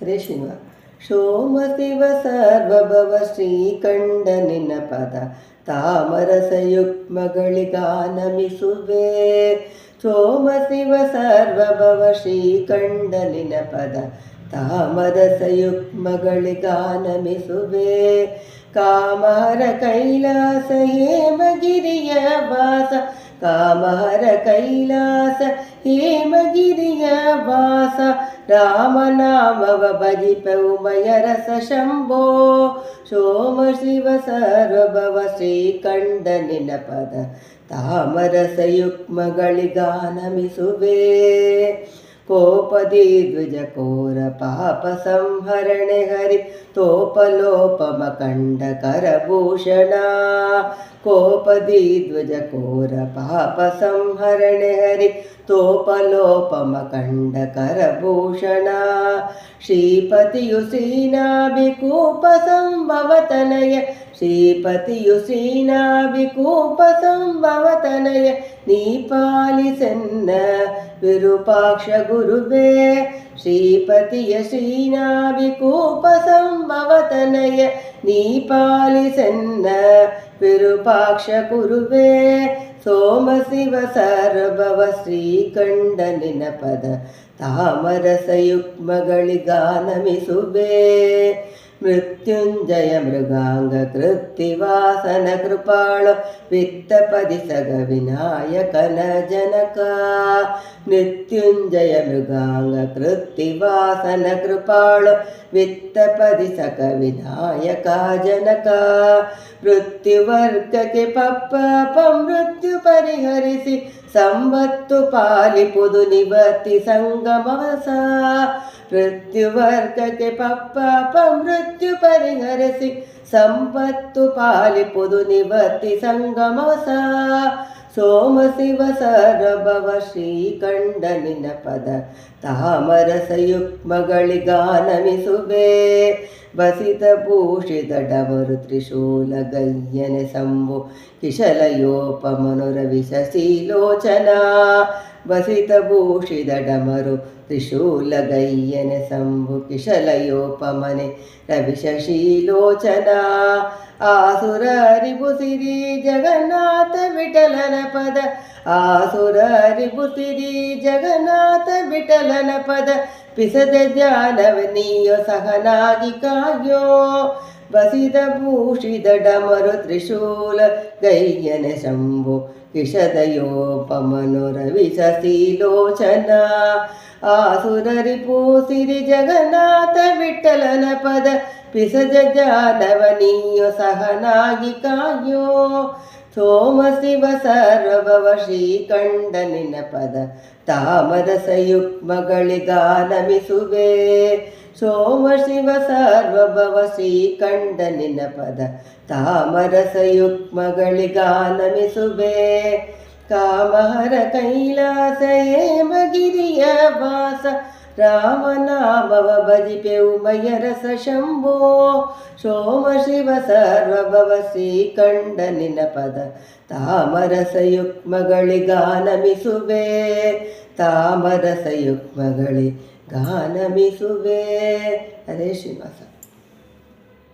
ಹರೇ ಶಿವ. ಸೋಮ ಶಿವ ಸರ್ವಭವ ಶ್ರೀಕಂಡ ನಿನ್ನ ಪದ ತಾಮರಸಯುಗ್ಮಗಳಿಗಾನಮಿಸುವೆ. ಸೋಮ ಶಿವ ಸರ್ವಭವ ಶ್ರೀಕಂಡ ನಿನ್ನ ಪದ ತಾಮರಸಯುಗ್ಮಗಳಿಗಾನಮಿಸುವೆ. ಕಾಮಹರ ಕೈಲಾಸ ಹೇಮಗಿರಿಯ ವಾಸ, ಕಾಮಹರ ಕೈಲಾಸ ಹೇಮಗಿರಿಯ ವಾಸ, ರಾಮನಾಮವ ಭಜಿಪೆವು ಮಯರಸ ಶಂಭೋ. ಸೋಮ ಶಿವ ಸರ್ವಭವ ಶ್ರೀಕಂಡ ನಿನ್ನ ಪದ ತಾಮರಸಯುಗ್ಮಗಳಿಗಾನಮಿಸುವೆ. ಕೋಪದಿ ದ್ವಿಜ ಕೋರ ಪಾಪ ಸಂಹರಣೆ ಹರಿ ತೋಪಲೋಪಮ ಕಂಡ ಕರಭೂಷಣ. ಕೋಪದಿ ದ್ವಿಜ ಕೋರ ಪಾಪ ಸಂಹರಣೆ ಹರಿ ತೋಪಲೋಪಮ ಕಂಡ ಕರಭೂಷಣ. ಶ್ರೀಪತಿಯು ಶ್ರೀನಾಭಿಕೂಪ ಸಂಭವತನಯ, ಶ್ರೀಪತಿಯು ಶ್ರೀನಾಭಿಕೂಪ ಸಂಭವತನಯ, ನೀ ಪಾಲಿಸೆನ್ನ ವಿರೂಪಾಕ್ಷ ಗುರುವೇ. ಶ್ರೀಪತಿಯ ಶ್ರೀನಾಭಿಕೂಪ ಸಂಭವತನಯ, ನೀ ಪಾಲಿಸೆನ್ನ ವಿರೂಪಾಕ್ಷ ಗುರುವೇ. ಸೋಮ ಶಿವ ಸರ್ವಭವ ಶ್ರೀಕಂಡ ನಿನ್ನ ಪದ ತಾಮರಸಯುಗ್ಮಗಳಿಗಾನಮಿಸುವೆ. ಮೃತ್ಯುಂಜಯ ಮೃಗಾಂಗ ಕೃತ್ತಿವಾಸನ ಕೃಪಾಳು ವಿತ್ತಪದಿ ಸಗ ವಿನಾಯಕನ ಜನಕ. ಮೃತ್ಯುಂಜಯ ಮೃಗಾಂಗ ಕೃತ್ತಿವಾಸನ ಕೃಪಾಳು ವಿತ್ತಪದಿ ಸಗ ವಿನಾಯಕ ಜನಕ. ಮೃತ್ಯುವರ್ಗಕ್ಕೆ ಪಪ್ಪ ಮೃತ್ಯು ಪರಿಹರಿಸಿ ಸಂಬತ್ತು ಪಾಲಿಪುದು ನಿವರ್ತಿ ಸಂಗಮವಸ. ಮೃತ್ಯುವರ್ಗಕ್ಕೆ ಪಪ್ಪ ಮೃತ್ಯು ಪರಿಹರಿಸಿ ಸಂಪತ್ತು ಪಾಲಿಪುದು ನಿವರ್ತಿ ಸಂಗಮವಸ. ಸೋಮ ಶಿವ ಸರ್ವಭವ ಶ್ರೀಕಂಡ ನಿನ್ನ ಪದ ತಾಮರಸಯುಗ್ಮಗಳಿಗಾನಮಿಸುವೆ. ಬಸಿತ ಭೂಷಿತ ಡಮರು ತ್ರಿಶೂಲ ಗಯ್ಯನೆ ಸಂಭು ಕಿಶಲಯೋಪಮನುರವಿ ಶಶಿಲೋಚನ. ಬಸಿತ ಭೂಷಿತ ಡಮರು ತ್ರಿಶೂಲ ಗಯ್ಯನೆ ಸಂಭು ಕಿಶಲಯೋಪಮನೆ ರವಿ ಶಶಿಲೋಚನ. ಆಸುರ ರಿಪುಸಿರಿ ಜಗನ್ನಾಥ ವಿಠಲನ ಪದ, ಆಸುರ ರಿಪುಸಿರಿ ಜಗನ್ನಾಥ ವಿಠಲನ ಪದ, ಪಿಸದ ಧ್ಯಾನವ ನೀಯೋ ಸಹನಾಗಿ ಕಾಯೋ. ಬಸಿದ ಭೂಷಿತ ಡಮರು ತ್ರಿಶೂಲ ಗಯ್ಯನೆ ಶಂಭು ಕಿಶದಯೋಪಮನು ರವಿ ಶಶಿಲೋಚನ. ಆಸುರ ರಿಪುಸಿರಿ ಜಗನ್ನಾಥ ವಿಠಲನ ಪದ, ಪಿಸಜ ಧ್ಯಾನವ ನೀಯೋ ಸಹನಾಗಿ ಕಾಯೋ. ಸೋಮ ಶಿವ ಸರ್ವಭವ ಶ್ರೀಕಂಡ ನಿನ್ನ ಪದ ತಾಮರಸಯುಗ್ಮಗಳಿಗಾನಮಿಸುವೆ. ಸೋಮ ಶಿವ ಸರ್ವಭವ ಶ್ರೀಕಂಡ ನಿನ್ನ ಪದ ತಾಮರಸಯುಗ್ಮಗಳಿಗಾನಮಿಸುವೆ. ಕಾಮಹರ ಕೈಲಾಸ ಹೇಮಗಿರಿಯ ವಾಸ, ರಾಮನಾಮವ ಭಜಿಪೆವು ಮಯರಸ ಶಂಭೋ. ಸೋಮ ಶಿವ ಸರ್ವಭವ ಶ್ರೀಕಂಡ ನಿನ್ನ ಪದ ತಾಮರಸಯುಗ್ಮಗಳಿಗಾನಮಿಸುವೆ. ತಾಮರಸಯುಗ್ಮಗಳಿಗಾನಮಿಸುವೆ. ಹರೇ ಶ್ರೀನಿವಾಸ.